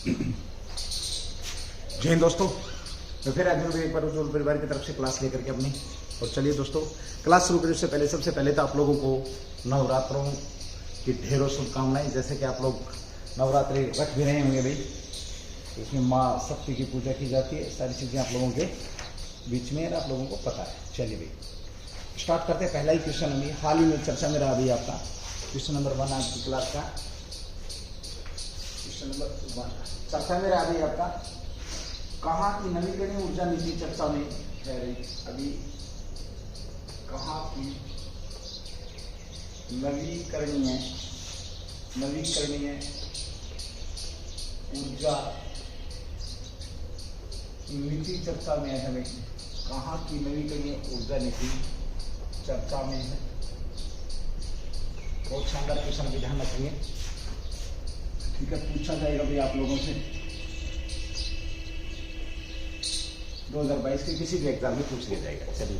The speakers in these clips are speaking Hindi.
जय हिंद दोस्तों, तो फिर आज एक बार उज्ज्वल परिवार की तरफ से क्लास लेकर के अपनी। और चलिए दोस्तों, क्लास शुरू करने से पहले सबसे पहले तो आप लोगों को नवरात्रों की ढेरों शुभकामनाएं। जैसे कि आप लोग नवरात्रि रख भी रहे होंगे भाई, इसमें माँ शक्ति की पूजा की जाती है, सारी चीज़ें आप लोगों के बीच में आप लोगों को पता है। चलिए भाई स्टार्ट करते हैं। पहला ही क्वेश्चन अभी हाल ही में चर्चा में रहा अभी आपका क्वेश्चन नंबर 1 आज की क्लास का। क्वेश्चन नंबर 1 चर्चा में रहा अभी आपका, कहाँ की नवीकरणीय ऊर्जा नीति चर्चा में है रही अभी। कहाँ की नवीकरणीय ऊर्जा नीति चर्चा में है भाई। कहाँ की नवीकरणीय ऊर्जा नीति चर्चा में है। बहुत शानदार क्वेश्चन भी ध्यान रखिए, ठीक है। पूछा जाएगा भी आप लोगों से 2022 के किसी भी एग्जाम में पूछ लिया जाएगा। चलिए,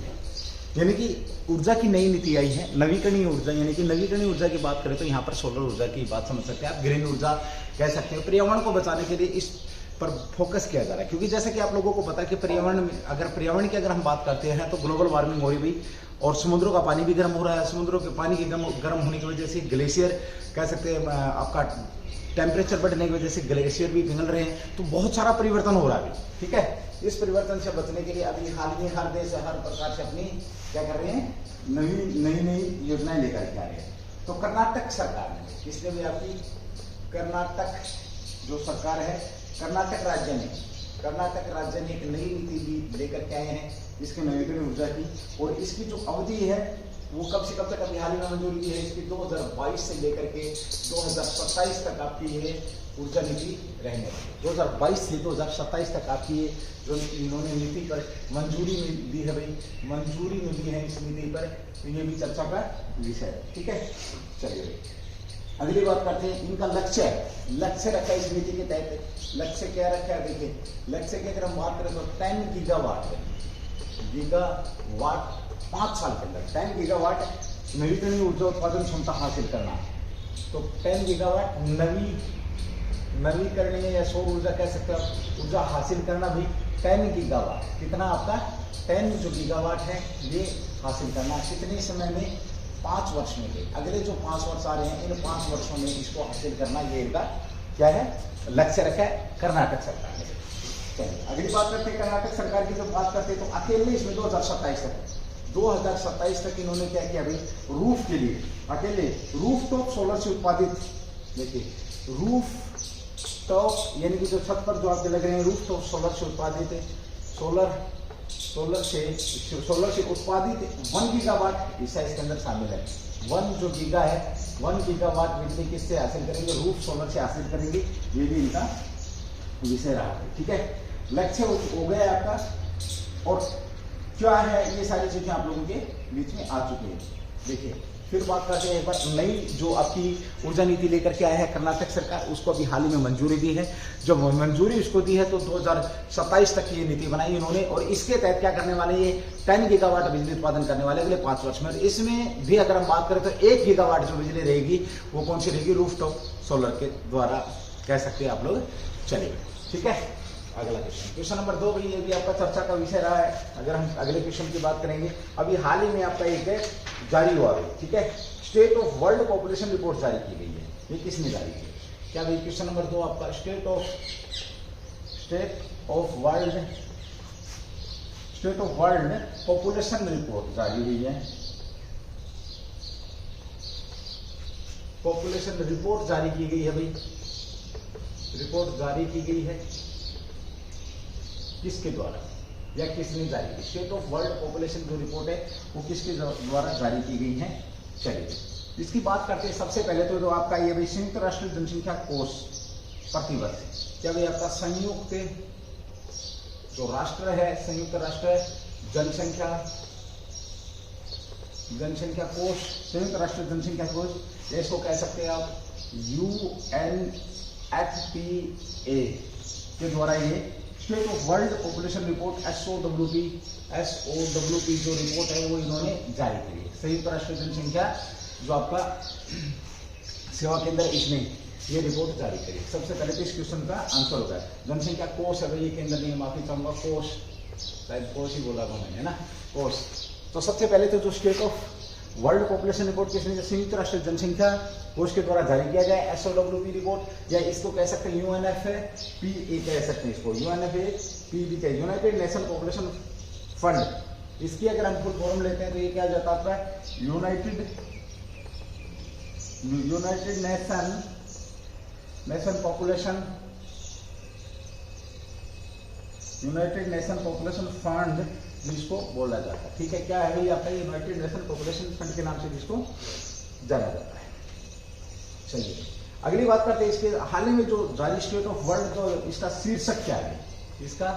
यानी कि ऊर्जा की नई नीति आई है नवीकरणीय ऊर्जा। यानी कि नवीकरणीय ऊर्जा की बात करें तो यहाँ पर सोलर ऊर्जा की बात समझ सकते हैं आप, ग्रीन ऊर्जा कह सकते हैं। पर्यावरण को बचाने के लिए इस पर फोकस किया जा रहा है, क्योंकि जैसे कि आप लोगों को पता है कि पर्यावरण की अगर हम बात करते हैं तो ग्लोबल वार्मिंग हो रही भाई, और समुद्रों का पानी भी गर्म हो रहा है। समुद्रों के पानी के गर्म होने की वजह से ग्लेशियर कह सकते हैं, आपका टेम्परेचर बढ़ने की वजह से ग्लेशियर भी पिघल रहे हैं। तो बहुत सारा परिवर्तन हो रहा है, ठीक है। इस परिवर्तन से बचने के लिए अभी हाल में हर देश हर प्रकार से अपनी क्या कर रहे हैं, नई योजनाएं लेकर के आ रहे हैं। तो कर्नाटक सरकार ने, किसने भी आपकी कर्नाटक जो सरकार है, कर्नाटक राज्य ने एक नई नीति भी लेकर के आए हैं इसके नवीकरणीय ऊर्जा की। और इसकी जो अवधि है वो कब से कब तक अभी हाल ही में मंजूरी दी है इसकी, 2022 से लेकर के 2027 तक आपकी ये ऊर्जा नीति रहने वाली। 2022 से 2027 तक आपकी ये जो इन्होंने नीति पर मंजूरी दी है भाई, मंजूरी मिली है इस नीति पर, तो ये भी चर्चा का विषय है, ठीक है। चलिए भाई अगली बात करते हैं। इनका लक्ष्य रखा है इस नीति के तहत। लक्ष्य क्या रखा है, देखिए लक्ष्य की अगर हम बात करें तो 10 गीगावाट 5 साल के अंदर 10 गीगावाट नवीकरणीय ऊर्जा उत्पादन क्षमता हासिल करना। तो 10 गीगावाट नवीकरणीय या सौर ऊर्जा कह सकते हो ऊर्जा हासिल करना भी। 10 गीगावाट कितना आपका 10 जो गीगावाट है ये हासिल करना कितने समय में, 5 वर्ष में। अगले जो 5 वर्ष आ रहे हैं इन 5 वर्षों में इसको हासिल करना, ये इनका क्या है लक्ष्य रखा है कर्नाटक सरकार ने। चलिए अगली बात करते हैं कर्नाटक सरकार की। जब बात करते हैं तो अकेले इसमें 2027 तक इन्होंने क्या किया भाई, रूफ के लिए अकेले रूफ टॉप सोलर से उत्पादित, देखिए रूफ टॉप यानी कि जो छत पर जो आपके लग रहे हैं रूफ टॉप सोलर से उत्पादित सोलर से उत्पादित 1 गीगावाट हिस्सा इसके अंदर शामिल है। 1 जो गीगा है 1 गीगावाट बिजली किससे हासिल करेंगे, रूफ सोलर से हासिल करेंगे। ये भी इनका विषय रहा है, ठीक है। लक्ष्य हो गया आपका। और क्या है ये सारी चीजें आप लोगों के बीच में आ चुकी है। देखिए फिर बात करते हैं एक बार नई जो आपकी ऊर्जा नीति लेकर के आया है कर्नाटक सरकार, उसको अभी हाल ही में मंजूरी दी है। जो मंजूरी उसको दी है तो 2027 तक की ये नीति बनाई इन्होंने। और इसके तहत क्या करने वाले, ये 10 गीगावाट बिजली उत्पादन करने वाले अगले 5 वर्ष में। इसमें भी अगर हम बात करें तो 1 गीगावाट जो बिजली रहेगी वो कौन सी रहेगी, रूफटॉप सोलर के द्वारा कह सकते हैं आप लोग। चलिए ठीक है, अगला क्वेश्चन नंबर 2 भाई, ये भी आपका चर्चा का विषय रहा है। अगर हम अगले क्वेश्चन की बात करेंगे, अभी हाल ही में आपका एक जारी हुआ है, ठीक है। State of world population report जारी की गई है। ये किसने जारी की, क्या भाई क्वेश्चन नंबर 2 आपका state of world population report जारी हुई है। पॉपुलेशन रिपोर्ट जारी की गई है भाई, रिपोर्ट जारी की गई है किसके द्वारा या किसने जारी की। स्टेट ऑफ वर्ल्ड पॉपुलेशन जो रिपोर्ट है वो किसके द्वारा जारी की गई है। चलिए इसकी बात करते हैं। सबसे पहले तो जो आपका ये भाई संयुक्त राष्ट्र जनसंख्या कोष प्रतिवर्ष, क्या भाई आपका संयुक्त जो राष्ट्र है, संयुक्त राष्ट्र जनसंख्या कोष, संयुक्त राष्ट्र जनसंख्या कोष, इसको कह सकते हैं आप UNFPA के द्वारा ये state of world population report SOWP जो रिपोर्ट है वो इन्होंने जारी करी है। संयुक्त राष्ट्र जनसंख्या जो आपका सेवा केंद्र इसने ये रिपोर्ट जारी करी। सबसे पहले तो इस क्वेश्चन का आंसर होगा जनसंख्या कोष है भाई, ये केंद्र नहीं, माफी चाहूंगा, कोष, शायद कोष ही बोला मैंने, है ना, कोष। तो सबसे पहले तो जो state of world population report किसने, संयुक्त राष्ट्र जनसंख्या कोष के द्वारा जारी किया गया, SOWP रिपोर्ट, या इसको कह सकते हैं UNFPA कह सकते हैं इसको, UNFPA, United nation population fund. इसकी अगर हम फुल फॉर्म लेते हैं तो ये क्या हो जाता है, यूनाइटेड नेशन पॉपुलेशन फंड जिसको बोला जाता है। ठीक है, क्या है भाई आपका यूनाइटेड नेशन पॉपुलेशन फंड के नाम से जिसको जाना जाता है। चलिए अगली बात करते हैं, इसके हाल ही में जो जारी स्टेट ऑफ वर्ल्ड, तो इसका शीर्षक क्या है, इसका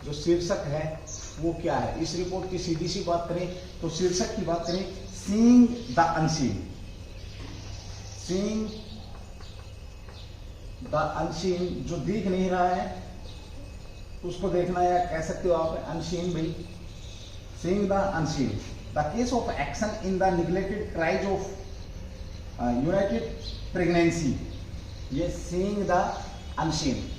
जो शीर्षक है वो क्या है। इस रिपोर्ट की सीधी सी बात करें तो शीर्षक की बात करें, seeing the unseen, seeing the unseen, जो दिख नहीं रहा है उसको देखना, या कह सकते हो आप अनसीन भाई, seeing the unseen, the case of action in the neglected cries of United pregnancy, ये सीइंग द अनसीन।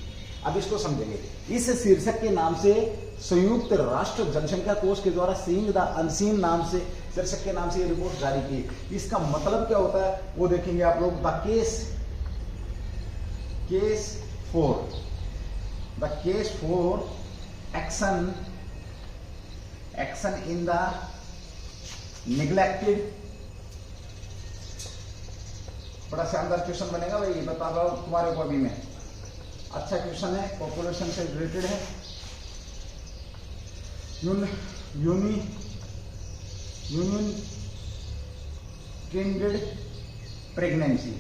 अब इसको समझेंगे, इस शीर्षक के नाम से संयुक्त राष्ट्र जनसंख्या कोष के द्वारा सीइंग द अनसीन नाम से, शीर्षक के नाम से ये रिपोर्ट जारी की। इसका मतलब क्या होता है वो देखेंगे आप लोग। The case for action in the neglected, बड़ा शानदार क्वेश्चन बनेगा भाई, बता रहा हूं तुम्हारे को अभी में, अच्छा क्वेश्चन है, पॉपुलेशन से रिलेटेड है। यूनियन ट्रेंडेड प्रेगनेंसी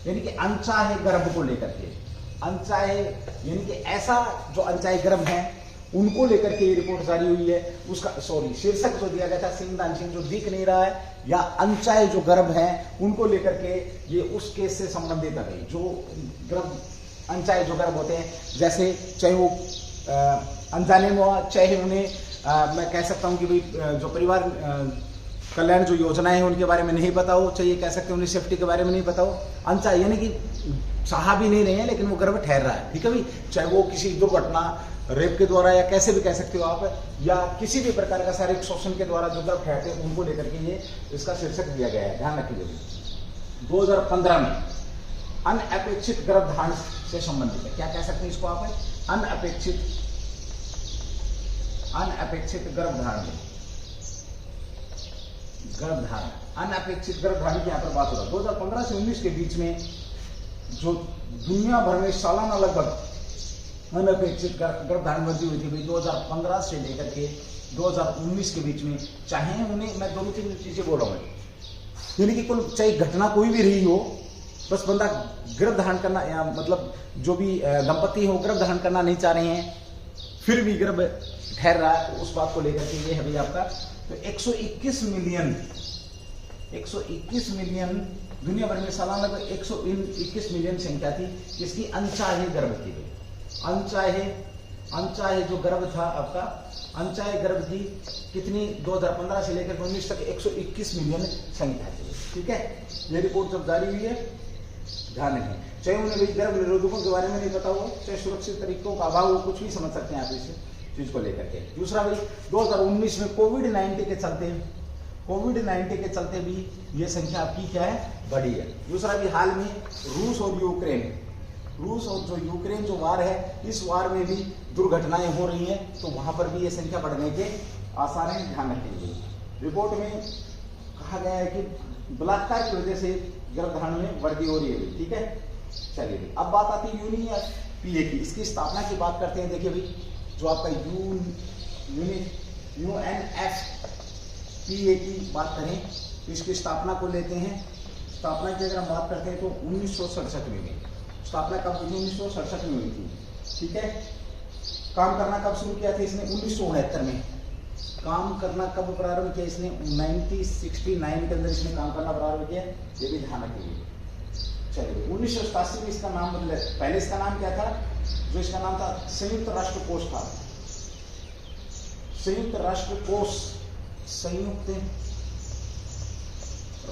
यानी कि अनचाहे गर्भ को लेकर के, अनचाहे यानी कि ऐसा जो अनचाहे गर्भ है उनको लेकर के ये रिपोर्ट जारी हुई है। उसका शीर्षक जो दिया गया था, सीइंग द अनसीन, जो दिख नहीं रहा है या अनचाहे जो गर्भ है उनको लेकर के, ये उस केस से संबंधित है भाई, जो गर्भ अनचाहे जो गर्भ होते हैं, जैसे चाहे वो अनजाने में हुआ, चाहे उन्हें मैं कह सकता हूं कि भाई जो परिवार कल्याण जो योजनाएं हैं उनके बारे में नहीं पता हो, चाहिए कह सकते हैं उन्हें सेफ्टी के बारे में नहीं पता हो, अनचाहे यानी कि चाह भी नहीं रहे हैं लेकिन वो गर्भ ठहर रहा है। ठीक है भाई, चाहे वो किसी दुर्घटना, रेप के द्वारा, या कैसे भी कह सकते हो आप, या किसी भी प्रकार का शारीरिक शोषण के द्वारा जो गर्भ ठहरते हैं उनको लेकर के ये इसका शीर्षक दिया गया है। ध्यान रखिए 2015 में अनअपेक्षित गर्भधारण से संबंधित है, क्या कह सकते हैं इसको आप, अनअपेक्षित गर्भधारण, अनअपेक्षित गर्भधारण की यहाँ पर बात हो रहा है। 2015 से 19 के बीच में जो दुनिया भर में सालाना लगभग अनअपेक्षित गर्भधारण वृद्धि हुई थी भाई, 2015 से लेकर के 2019 के बीच में, चाहे उन्हें मैं दोनों तीन चीजें बोल रहा हूँ, यानी कि कुल चाहे घटना कोई भी रही हो, बस बंदा गर्भ धारण करना, या मतलब जो भी दंपति हो गर्भ धारण करना नहीं चाह रहे हैं, फिर भी गर्भ ठहर रहा है, उस बात को लेकर के ये है भाई आपका। तो 121 मिलियन दुनिया भर में सालाना लगभग 121 मिलियन संख्या थी जिसकी अनचाहे गर्भ थी। अनचाहे जो गर्भ था आपका, अनचाहे गर्भ की कितनी 2015 से लेकर 19 तक 121 मिलियन संख्या थी। ठीक है, ये रिपोर्ट जब जारी हुई है ध्यान रखें, चाहे उन्हें भी गर्भ निरोधकों के बारे में नहीं पता हो, चाहे सुरक्षित तरीकों का अभाव हो, कुछ भी समझ सकते हैं आप इस चीज को लेकर के। दूसरा भाई 2019 में कोविड-19 के चलते भी ये संख्या आपकी क्या है, बढ़ी है। दूसरा भी हाल में रूस और जो यूक्रेन जो वार है, इस वार में भी दुर्घटनाएं हो रही हैं, तो वहां पर भी ये संख्या बढ़ने के आसार हैं, ध्यान रखेंगे। रिपोर्ट में कहा गया है कि बलात्कार की वजह से गर्भधारण में वृद्धि हो रही है। ठीक है, चलिए अब बात आती है यूएनएफपीए की, इसकी स्थापना की बात करते हैं। देखिए भाई, जो आपका यूएनएफपीए की बात करें, इसकी स्थापना को लेते हैं। स्थापना की अगर हम बात करते हैं तो 1967 में हुई। स्थापना कब हुई? 1967 में हुई थी। ठीक है, काम करना कब शुरू किया था इसने? 1969 में। काम करना कब प्रारंभ किया इसने? 1969 के अंदर इसने काम करना प्रारंभ किया, ये भी ध्यान रखिए। चलिए 1987 में इसका नाम बदला। पहले इसका नाम क्या था? जो इसका नाम था संयुक्त राष्ट्र कोष था। संयुक्त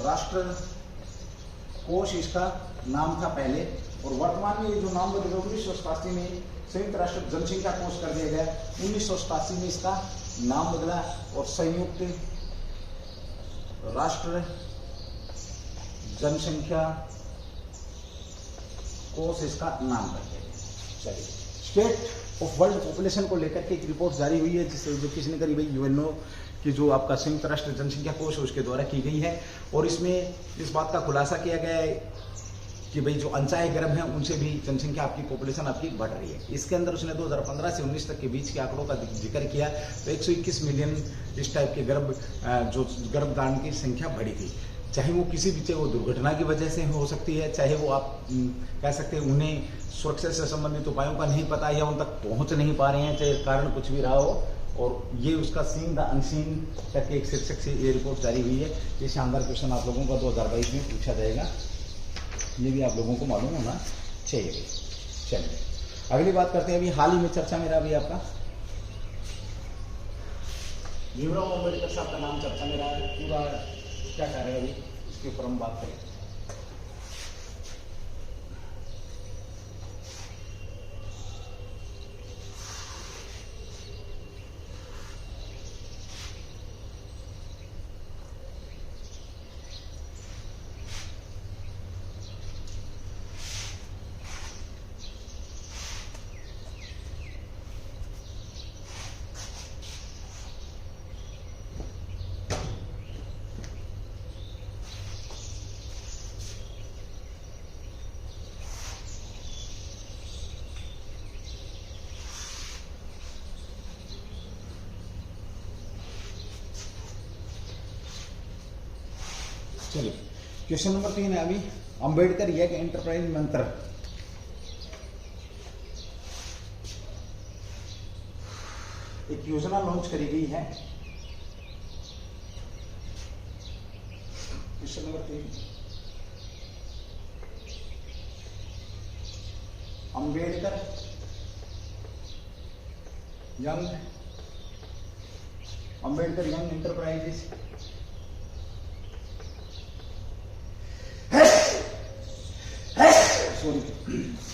राष्ट्र कोष इसका नाम था पहले, और वर्तमान में ये जो नाम बदल 1987 में संयुक्त राष्ट्र जनसंख्या कोष कर दिया गया। 1987 में इसका नाम बदला और संयुक्त राष्ट्र जनसंख्या कोष इसका नाम कर दिया गया। चलिए, स्टेट ऑफ वर्ल्ड पॉपुलेशन को लेकर के एक रिपोर्ट जारी हुई है, जिससे जो किसने करी भाई, यूएनओ की जो आपका संयुक्त राष्ट्र जनसंख्या कोष है उसके द्वारा की गई है। और इसमें इस बात का खुलासा किया गया है कि भाई जो अनचाहे गर्भ हैं उनसे भी जनसंख्या आपकी पॉपुलेशन आपकी बढ़ रही है। इसके अंदर उसने 2015 से 19 तक के बीच के आंकड़ों का जिक्र किया, तो 121 मिलियन इस टाइप के जो गर्भधारण की संख्या बढ़ी थी। चाहे वो किसी भी, चाहे वो दुर्घटना की वजह से हो सकती है, चाहे वो आप कह सकते हैं उन्हें सुरक्षा से संबंधित उपायों का नहीं पता या उन तक पहुंच नहीं पा रहे हैं, चाहे कारण कुछ भी रहा हो। और ये उसका सीन द अनसीन करके एक शीर्षक से ये रिपोर्ट जारी हुई है। ये शानदार क्वेश्चन आप लोगों का 2022 में पूछा जाएगा, ये भी आप लोगों को मालूम होना चाहिए। चलिए अगली बात करते हैं। अभी हाल ही में चर्चा में रहा भी आपका भीमराव अम्बेडकर साहब का नाम चर्चा में रहा। पूरा क्या कह रहे हैं अभी इसके ऊपर हम बात करें। चलिए क्वेश्चन नंबर 3 है अभी, अंबेडकर यंग एंटरप्राइज मंत्र। एक योजना लॉन्च करी गई है। Question number 3, Ambedkar young enterprises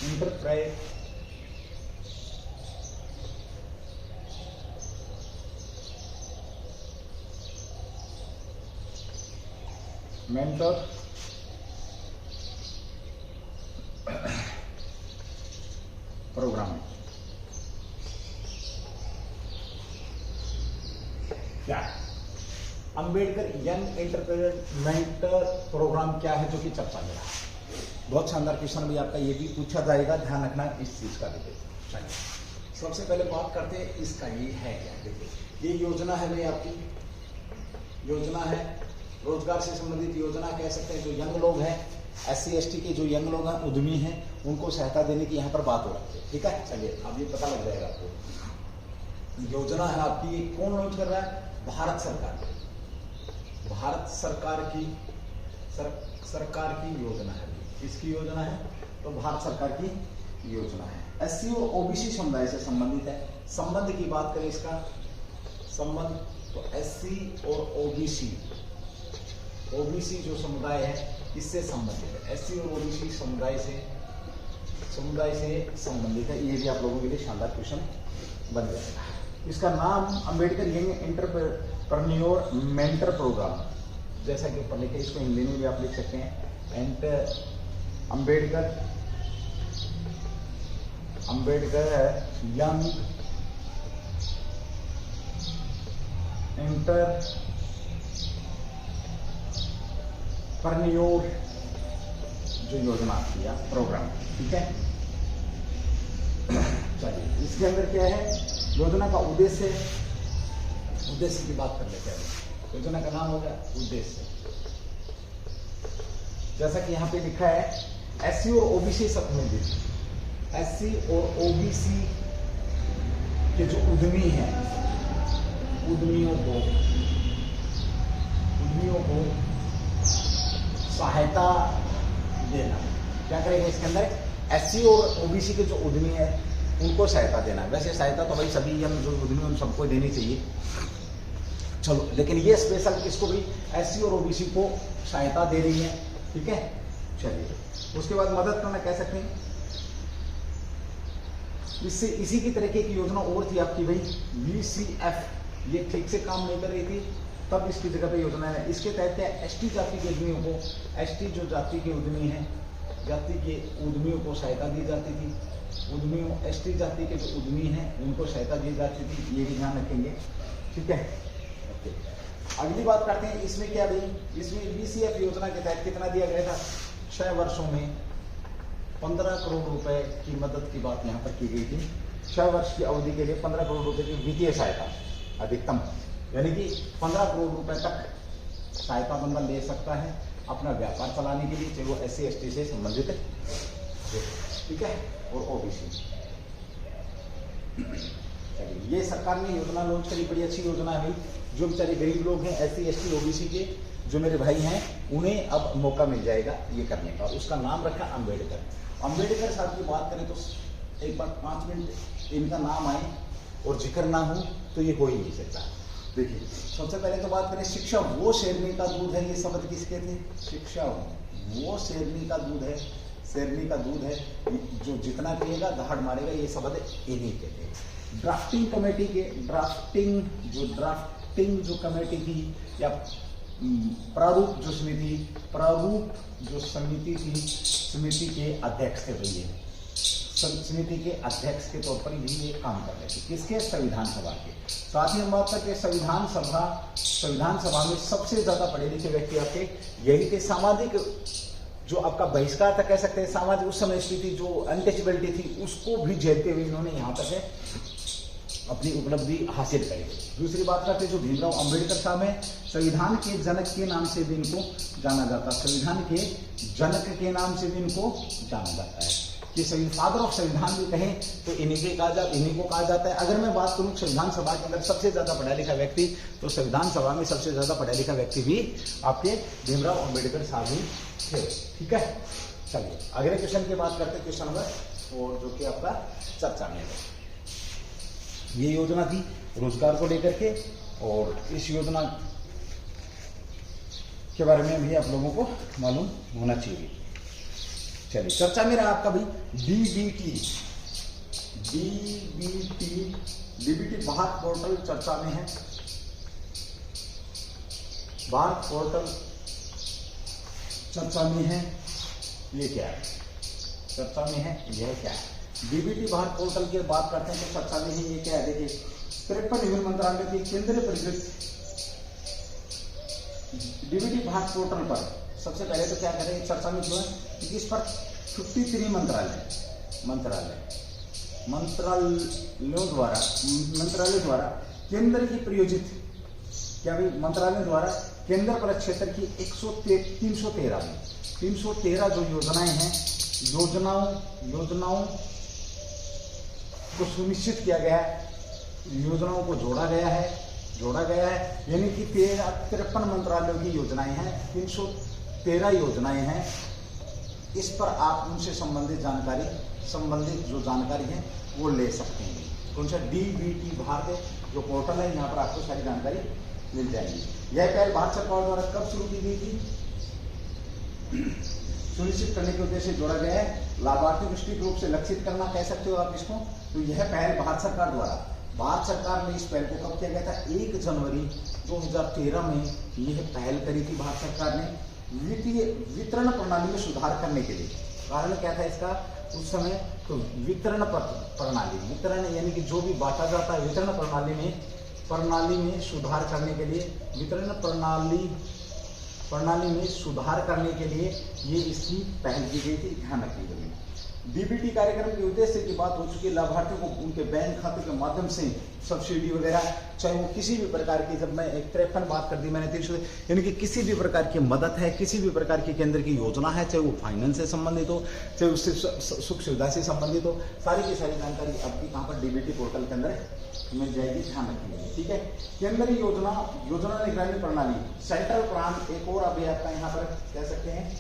enterprise mentor programme. क्या अंबेडकर यंग एंटरप्रेन्योरमेंट प्रोग्राम क्या है, जो कि चर्चा में रहा। बहुत शानदार क्वेश्चन भी आपका ये भी पूछा जाएगा, ध्यान रखना इस चीज का। देखिए सबसे पहले बात करते हैं इसका, ये है क्या। देखिए ये योजना है भाई, आपकी योजना है रोजगार से संबंधित योजना कह सकते हैं। जो यंग लोग हैं, SC ST के जो यंग लोग हैं, उद्यमी हैं, उनको सहायता देने की यहाँ पर बात हो रही है। ठीक है, चलिए अब ये पता लग जाएगा आपको। योजना है आपकी, कौन लॉन्च कर रहा है? भारत सरकार। भारत सरकार की योजना है। किसकी योजना है? तो भारत सरकार की योजना है। SC और OBC समुदाय से संबंधित है। संबंध की बात करें इसका संबंध, तो SC और OBC जो समुदाय है इससे संबंधित है। SC और OBC समुदाय से संबंधित है। ये भी आप लोगों के लिए शानदार क्वेश्चन बन जाएगा। इसका नाम Ambedkar young entrepreneur mentor programme, जैसा कि ऊपर लिखे, इसको हिंदी में भी आप लिख सकते हैं। अंबेडकर यंग एंटरप्रेन्योर जो योजना आती है प्रोग्राम। ठीक है, चलिए इसके अंदर क्या है, योजना का उद्देश्य की बात कर लेते हैं। योजना का नाम होगा उद्देश्य। जैसा कि यहाँ पे लिखा है, SC और OBC संबंधित, SC और OBC के जो उद्यमी हैं, उद्यमियों को सहायता देना। क्या करेगा इसके अंदर? SC और OBC के जो उद्यमी है उनको सहायता देना। वैसे सहायता तो भाई सभी हम जो उद्यमी उन सबको देनी चाहिए, चलो, लेकिन ये स्पेशल किसको भी? SC और OBC को सहायता दे रही है। ठीक है, चलिए, उसके बाद मदद करना कह सकते हैं। इससे इसी की तरह की एक योजना और थी आपकी भाई VCF, ये ठीक से काम नहीं कर रही थी, तब इसकी जगह पे योजना है। इसके तहत क्या ST जाति के उद्यमियों को, ST जो जाति के उद्यमी हैं, जाति के उद्यमियों को सहायता दी जाती थी। उद्यमियों ST जाति के जो उद्यमी हैं उनको सहायता दी जाती थी, ये भी ध्यान रखेंगे, ठीक है। ओके, अगली बात करते हैं, इसमें क्या भाई, इसमें VCF योजना के तहत कितना दिया गया था, 6 वर्षों में 15 करोड़ रुपए की मदद की बात यहाँ पर की गई थी। 6 वर्ष की अवधि के लिए 15 करोड़ रुपए की वित्तीय सहायता अधिकतम, यानी कि 15 करोड़ रुपए तक सहायता बंदा ले सकता है अपना व्यापार चलाने के लिए, चाहे वो SC ST से संबंधित है, ठीक है, और OBC। चलिए, ये सरकार ने योजना लॉन्च करी, बड़ी अच्छी योजना है भाई। जो बेचारे गरीब लोग हैं SC ST OBC के, जो मेरे भाई हैं, उन्हें अब मौका मिल जाएगा ये करने का। उसका नाम रखा अम्बेडकर। अम्बेडकर साहब की बात करें तो एक बार 5 मिनट इनका नाम आए और जिक्र ना हो तो ये हो ही नहीं सकता। देखिए, सबसे पहले तो बात करें, शिक्षा वो शेरनी का दूध है, ये शब्द किसके थे, शिक्षा वो शेरनी का दूध है, शेरनी का दूध है, जो जितना पिएगा दहाड़ मारेगा, ये शब्द इन्हीं के थे। ड्राफ्टिंग कमेटी के, ड्राफ्टिंग जो कमेटी थी या प्रारूप जो समिति थी, समिति के अध्यक्ष थे भैया, समिति के अध्यक्ष के तौर पर भी ये काम कर रहे थे। किसके, संविधान सभा के। साथ ही हम बात करते हैं संविधान सभा में सबसे ज्यादा पढ़े लिखे व्यक्ति आपके यही थे। सामाजिक जो आपका बहिष्कार था कह सकते हैं, सामाजिक उस समय स्थिति जो अनटचेबिलिटी थी उसको भी झेलते हुए इन्होंने यहाँ तक अपनी उपलब्धि हासिल करी। दूसरी बात करते हैं जो भीमराव अंबेडकर साहब हैं, संविधान के जनक के नाम से भी इनको जाना जाता है, संविधान के जनक के नाम से भी इनको जाना जाता है, कि फादर ऑफ संविधान भी कहें तो इन्हीं को कहा जाता है। अगर मैं बात करूं संविधान सभा के अंदर सबसे ज्यादा पढ़ा लिखा व्यक्ति, तो संविधान सभा में सबसे ज्यादा पढ़ा लिखा व्यक्ति भी आपके भीमराव अंबेडकर साहब ही थे, ठीक है। चलिए, अगले क्वेश्चन की बात करते हैं, क्वेश्चन नंबर 4, जो कि आपका चर्चा में है। ये योजना थी रोजगार को लेकर के, और इस योजना के बारे में भी आप लोगों को मालूम होना चाहिए। चलिए, चर्चा में रहा आपका भाई डीबीटी भारत पोर्टल चर्चा में है। भारत पोर्टल चर्चा में है, ये क्या है, चर्चा में है, यह क्या है। डीबीटी भारत पोर्टल की बात करते हैं तो चर्चा में ही ये क्या है, देखिए 53 विभिन्न मंत्रालय की केंद्रीय परिषद डीबीटी भारत पोर्टल पर सबसे पहले तो क्या करें, चर्चा में क्यों है, क्योंकि इस पर 53 मंत्रालयों द्वारा केंद्र की प्रायोजित, क्या भाई, मंत्रालय द्वारा केंद्र पर क्षेत्र की 313 जो योजनाएं हैं, योजनाओं को सुनिश्चित किया गया है, योजनाओं को जोड़ा गया है, यानी कि 53 मंत्रालयों की योजनाएं हैं, 313 योजनाएं हैं। इस पर आप उनसे संबंधित जो जानकारी है वो ले सकते हैं। कौन सा, डीबीटी भारत जो पोर्टल है, यहाँ पर आपको सारी जानकारी मिल जाएगी। यह पहल भारत सरकार द्वारा कब शुरू की गई थी, सुनिश्चित करने के उद्देश्य से जोड़ा गया है, लाभार्थी निश्चित रूप से लक्षित करना कह सकते हो आप इसको। तो यह पहल भारत सरकार ने इस पहल को कब किया गया था, 1 जनवरी 2013 में यह पहल करी थी भारत सरकार ने, वित्तीय वितरण प्रणाली में सुधार करने के लिए। कारण क्या था इसका उस समय, तो वितरण यानी कि जो भी बांटा जाता है, वितरण प्रणाली में सुधार करने के लिए, वितरण प्रणाली में सुधार करने के लिए ये इसकी पहल की गई थी, ध्यान रखिएगा। डीबीटी कार्यक्रम के उद्देश्य की बात हो चुकी है, लाभार्थियों को उनके बैंक खाते के माध्यम से सब्सिडी वगैरह, चाहे वो किसी भी प्रकार की, जब मैं 53 बात कर दी मैंने 300, यानी कि किसी भी प्रकार की मदद है, किसी भी प्रकार की केंद्र की योजना है, चाहे वो फाइनेंस से संबंधित हो, चाहे उससे सुख सुविधा से संबंधित हो, सारी की सारी जानकारी आपकी कहाँ पर डीबीटी पोर्टल के अंदर मिल जाएगी, ध्यान रखिएगा, ठीक है। केंद्रीय योजना निगरानी प्रणाली, सेंट्रल प्लान, एक और अभी आपका यहाँ पर कह सकते हैं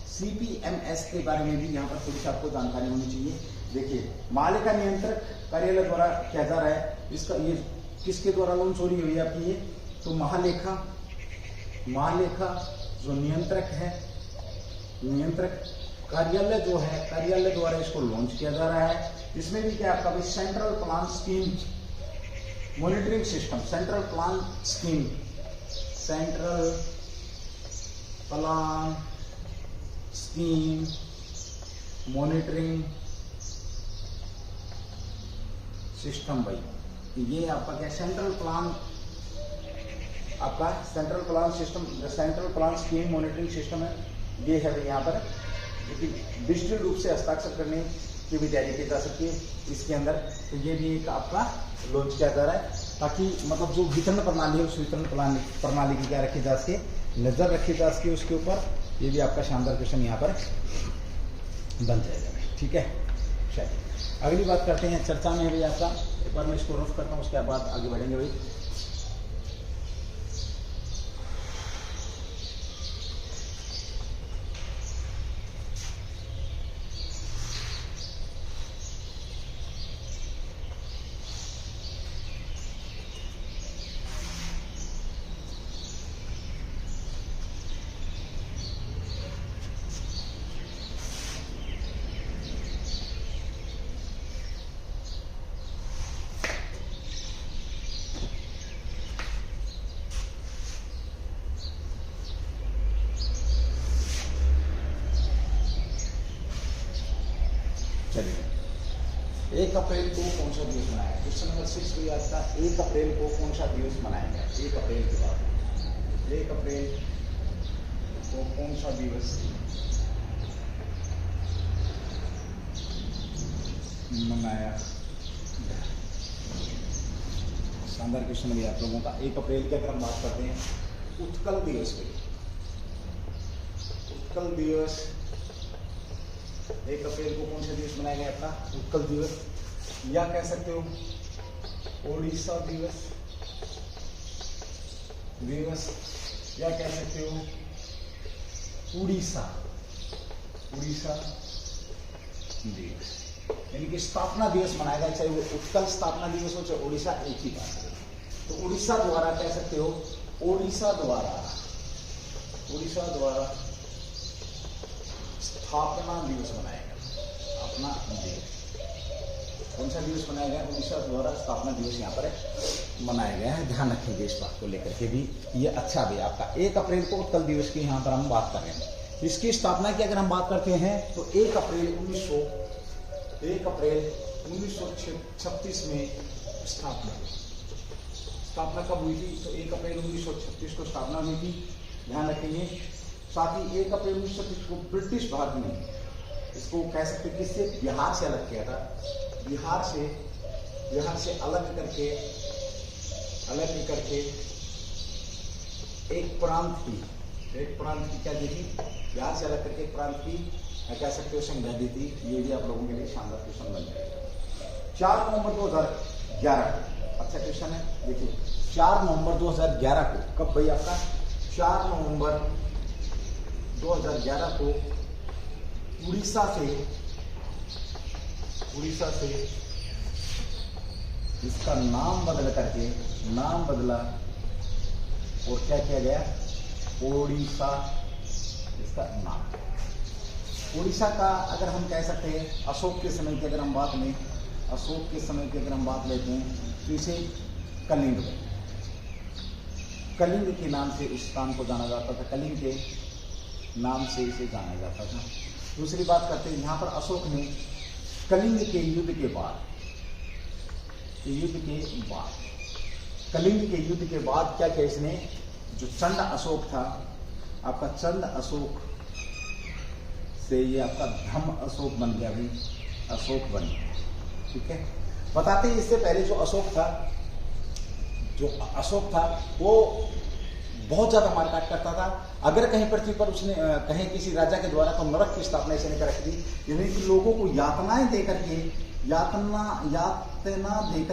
CPMS के बारे में भी यहाँ पर थोड़ी सी आपको जानकारी होनी चाहिए। देखिए, महालेखा नियंत्रक कार्यालय द्वारा किया जा रहा है, इसका ये किसके द्वारा लॉन्च हो रही है आपकी, ये तो महालेखा महालेखा जो नियंत्रक है, नियंत्रक कार्यालय जो है, कार्यालय द्वारा इसको लॉन्च किया जा रहा है। इसमें भी क्या आपका central plan scheme monitoring system, central plan scheme, central plan scheme monitoring system. भाई ये आपका क्या सेंट्रल प्लान, आपका central plan system, central plan scheme monitoring system है। ये है यहाँ पर डिजिटल रूप से हस्ताक्षर करने की भी तैयारी की जा सकती है इसके अंदर। तो ये भी एक आपका लॉन्च किया जा रहा है, ताकि मतलब जो वितरण प्रणाली है उस वितरण प्रणाली की क्या रखी जा सके, नजर रखी जा सके उसके ऊपर। ये भी आपका शानदार क्वेश्चन यहाँ पर बन जाएगा। ठीक है, चलिए अगली बात करते हैं। चर्चा में है भाई आपका, एक बार मैं इसको रफ करता हूँ, उसके बाद आगे बढ़ेंगे भाई। चलिए 1 अप्रैल को कौन सा दिवस मनाया है? क्वेश्चन नंबर 6 भी आपका 1 अप्रैल को कौन सा दिवस मनाया गया? 1 अप्रैल के बाद 1 अप्रैल को कौन सा दिवस मनाया? शानदार क्वेश्चन भी आप लोगों का। 1 अप्रैल की अगर हम बात करते हैं, उत्कल दिवस पे, उत्कल दिवस 1 अप्रैल को कौन सा दिवस मनाया गया था? उत्कल दिवस, या कह सकते हो ओडिशा दिवस, या कह सकते हो उड़ीसा दिवस। यानी कि स्थापना दिवस मनाया गया, चाहे वो उत्कल स्थापना दिवस हो चाहे उड़ीसा, एक ही बात है। तो उड़ीसा द्वारा कह सकते हो, उड़ीसा द्वारा स्थापना दिवस मनाया गया। अपना दिवस कौन सा दिवस मनाया गया? उड़ीसा द्वारा स्थापना दिवस यहाँ पर मनाया गया है। ध्यान रखेंगे इस बात को लेकर के भी, ये अच्छा भी आपका 1 अप्रैल को उत्कल दिवस की यहाँ पर हम बात कर रहे हैं। इसकी स्थापना की अगर हम बात करते हैं तो 1 अप्रैल 1936 में स्थापना कब हुई थी? तो 1 अप्रैल 1936 को स्थापना हुई थी। ध्यान रखेंगे। साथ ही 1 अप्रैल 1936 को ब्रिटिश भारत ने इसको कह सकते किससे? बिहार से अलग किया था। बिहार से अलग करके एक प्रांत की क्या दी थी? बिहार से अलग करके एक प्रांत की कह सकते हो संज्ञा दी थी। ये भी आप लोगों के लिए शानदार क्वेश्चन बन जाएगा। 4 नवंबर 2011, अच्छा क्वेश्चन है, देखिए 4 नवंबर 2011 को, कब भाई आपका 4 नवंबर 2011 को उड़ीसा से इसका नाम बदला और क्या किया गया? ओडिशा इसका नाम। उड़ीसा का अगर हम कह सकते हैं अशोक के समय की अगर हम बात लेते हैं तो इसे कलिंग के नाम से इस स्थान को जाना जाता था, कलिंग के नाम से इसे जाना जाता था। दूसरी बात करते हैं, यहाँ पर अशोक ने कलिंग के युद्ध के बाद क्या किया इसने? जो चंद अशोक था आपका, चंद अशोक से ये आपका धम अशोक बन गया भाई, अशोक बन गया। ठीक है, बताते हैं इससे पहले जो अशोक था वो बहुत ज्यादा मारकाट करता था। अगर कहीं पृथ्वी पर उसने कहीं किसी राजा के द्वारा तो नरक की स्थापना इसने कर रखी थी। यानी कि लोगों को यातना देकर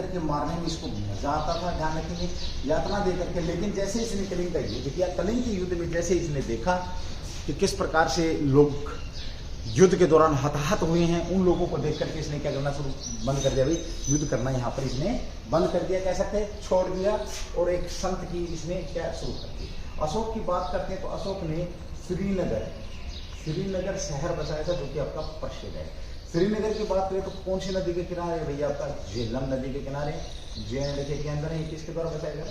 के मारने में इसको मजा आता था। ध्यान रखेंगे, यातना देकर के। लेकिन जैसे इसने कलिंग का युद्ध किया, कलिंग के युद्ध में जैसे इसने देखा कि किस प्रकार से लोग युद्ध के दौरान हताहत हुए हैं, उन लोगों को देख करके इसने क्या करना बंद कर दिया भाई? युद्ध करना यहाँ पर इसने बंद कर दिया, कह सकते हैं छोड़ दिया, और एक संत की इसने क्या शुरू कर दी। अशोक की बात करते हैं तो अशोक ने श्रीनगर शहर बसाया था, जो कि आपका प्रसिद्ध है। श्रीनगर की बात करें तो कौन सी नदी के किनारे है भैया, आपका झेलम नदी के किनारे, जे के अंदर है। किसके द्वारा बसाया गया?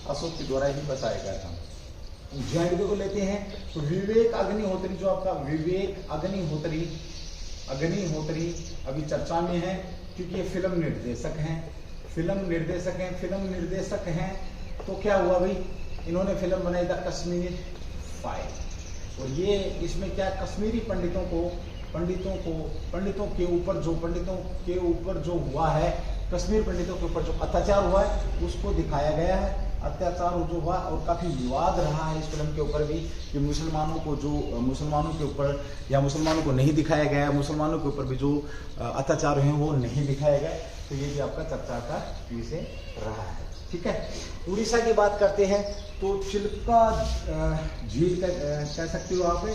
अशोक के द्वारा ही बसाया गया था। जे को लेते हैं तो विवेक अग्निहोत्री, जो आपका विवेक अग्निहोत्री अभी चर्चा में है, क्योंकि ये फिल्म निर्देशक हैं। तो क्या हुआ भाई, इन्होंने फिल्म बनाई था कश्मीर फाइल, और ये इसमें क्या कश्मीरी पंडितों के ऊपर जो हुआ है, कश्मीर पंडितों के ऊपर जो अत्याचार हुआ है उसको दिखाया गया है। अत्याचार जो हुआ और काफी विवाद रहा है इस फिल्म के ऊपर भी, कि मुसलमानों के ऊपर या मुसलमानों को नहीं दिखाया गया, मुसलमानों के ऊपर भी जो अत्याचार हैं वो नहीं दिखाया गया। तो ये भी आपका चर्चा का विषय रहा है। ठीक है, उड़ीसा की बात करते हैं तो चिल्का झील का कह सकते हो आप।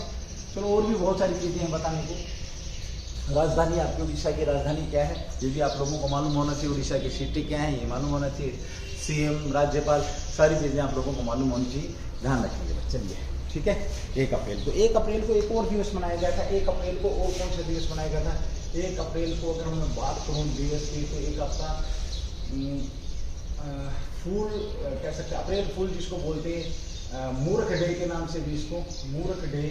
चलो और भी बहुत सारी चीजें हैं बताने को। राजधानी आपकी उड़ीसा की राजधानी क्या है, ये भी आप लोगों को मालूम होना चाहिए। उड़ीसा की सिटी क्या है ये मालूम होना चाहिए। सीएम, राज्यपाल, सारी चीजें आप लोगों को मालूम होनी चाहिए, ध्यान रखेंगे। चलिए ठीक है, 1 अप्रैल को एक और दिवस मनाया गया था। 1 अप्रैल को और कौन सा दिवस मनाया गया था? 1 अप्रैल को अगर मैं बात करूँ दिवस की, तो एक आपका फूल कह सकते हैं, अप्रैल फूल जिसको बोलते हैं, मूर्ख डे के नाम से भी इसको मूर्ख डे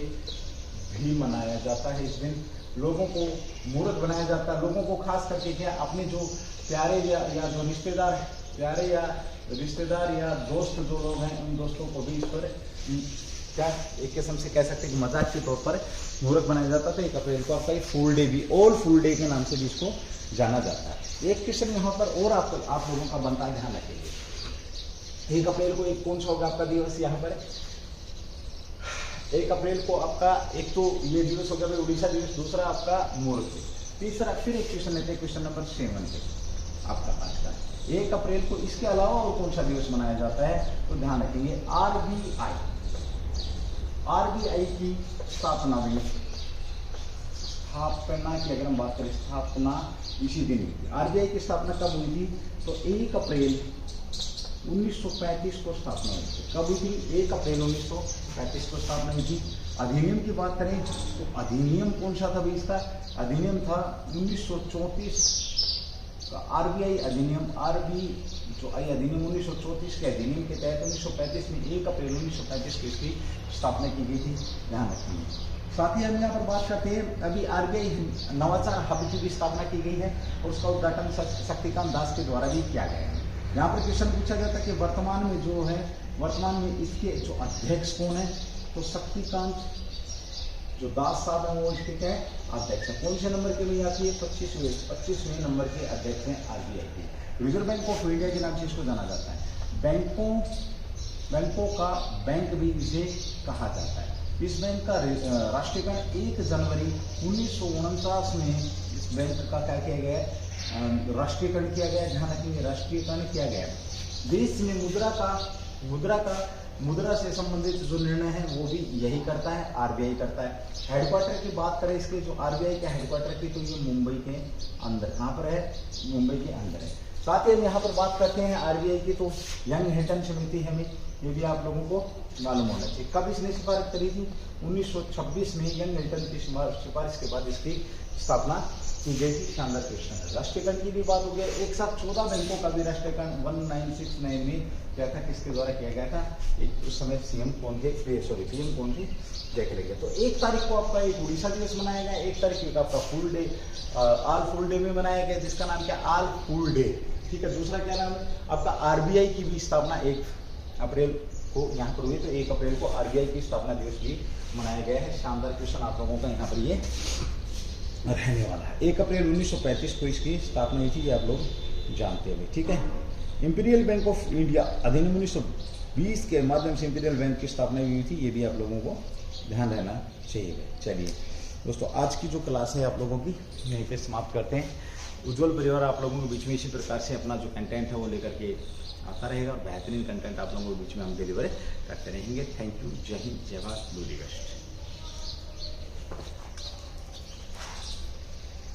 भी मनाया जाता है। इस दिन लोगों को मूर्ख बनाया जाता है। लोगों को खास करके क्या, अपने जो प्यारे या जो रिश्तेदार या दोस्त जो लोग हैं, उन दोस्तों को भी इस पर क्या एक किस्म से कह सकते हैं कि मजाक के तौर पर मूर्ख बनाया जाता था। 1 अप्रैल को आपका फूल डे भी, ऑल फूल डे के नाम से भी इसको जाना जाता है। एक क्वेश्चन यहाँ पर और आप लोगों का बनता है, ध्यान रखेंगे। 1 अप्रैल को एक कौन सा होगा आपका दिवस यहाँ पर? 1 अप्रैल को आपका एक तो ये दिवस हो गया उड़ीसा दिवस, दूसरा आपका मूर्ख, तीसरा फिर एक क्वेश्चन लेते हैं, क्वेश्चन नंबर 7 आपका आज का। 1 अप्रैल को इसके अलावा और कौन सा दिवस मनाया जाता है? तो ध्यान रखेंगे, आरबीआई की स्थापना हुई। स्थापना की अगर हम बात करें, स्थापना इसी दिन हुई थी। आरबीआई की स्थापना कब हुई थी? तो 1 अप्रैल 1935 को स्थापना हुई थी। कब हुई थी? 1 अप्रैल 1935 को स्थापना हुई थी। अधिनियम की बात करें तो अधिनियम कौन सा था भाई इसका? अधिनियम था 1934 का आरबीआई अधिनियम। अधिनियम 1934 के अधिनियम के तहत 1935 में 1 अप्रैल 1935 को इसकी स्थापना की गई थी, ध्यान रखिए। साथ ही हम यहाँ पर बात करते हैं, अभी आरबीआई नवाचार हब की भी स्थापना की गई है और उसका उद्घाटन शक्तिकांत दास के द्वारा भी किया गया है। यहाँ पर क्वेश्चन पूछा जाता है कि वर्तमान में इसके जो अध्यक्ष कौन है? तो शक्तिकांत जो दास साहब हैं वो इसके क्या है? अध्यक्ष है। कौन से नंबर के लिए आती है? 25वें नंबर के अध्यक्ष हैं आरबीआई के। रिजर्व बैंक ऑफ इंडिया के नाम से इसको जाना जाता है। बैंकों का बैंक भी इसे कहा जाता है। इस बैंक का राष्ट्रीयकरण 1 जनवरी 1949 में इस बैंक का क्या किया गया है? राष्ट्रीयकरण किया गया। ध्यान रखेंगे, राष्ट्रीयकरण किया गया। देश में मुद्रा से संबंधित जो निर्णय है वो भी यही करता है, आरबीआई करता है। हेडक्वार्टर की बात करें इसके, जो आरबीआई का हेडक्वार्टर की, तो ये मुंबई के अंदर, कहाँ पर है? मुंबई के अंदर है। साथ ही हम यहाँ पर बात करते हैं आरबीआई की, तो यंग हिल्टन समिति है, ये भी आप लोगों को मालूम होना चाहिए। कब इसने सिफारिश करी थी? 1926 में यंग हिल्टन की सिफारिश के बाद इसकी स्थापना की गई थी। शानदार क्वेश्चन है। राष्ट्रीयकरण की भी बात हो गई। एक साथ 14 बैंकों का भी राष्ट्रीयकरण 1969 में क्या था, किसके द्वारा किया गया था? एक उस समय पीएम कौन थे? देख लेंगे। तो 1 तारीख को आपका एक उड़ीसा दिवस मनाया गया। 1 तारीख को आपका full day, all full day में मनाया गया, जिसका नाम क्या? All full day. ठीक है, दूसरा क्या नाम है आपका? आरबीआई की भी स्थापना 1 अप्रैल को यहाँ पर हुई, तो 1 अप्रैल को आरबीआई की स्थापना दिवस भी मनाया गया है। शानदार क्वेश्चन आप लोगों का यहाँ पर ये रहने वाला है। 1 अप्रैल 1935 को इसकी स्थापना हुई थी, ये आप लोग जानते हैं। ठीक है, इंपीरियल बैंक ऑफ इंडिया अधिनियम 1920 के माध्यम से इंपीरियल बैंक की स्थापना हुई थी, ये भी आप लोगों को ध्यान रहना चाहिए। चलिए दोस्तों, आज की जो क्लास है आप लोगों की यहीं पे समाप्त करते हैं। उज्ज्वल परिवार आप लोगों के बीच में इसी प्रकार से अपना जो कंटेंट है वो लेकर के आता रहेगा और बेहतरीन कंटेंट आप लोगों के बीच में हम डिलीवर करते रहेंगे। Thank you. जय हिंद, जय भारत, ब्लू डी वेस्ट।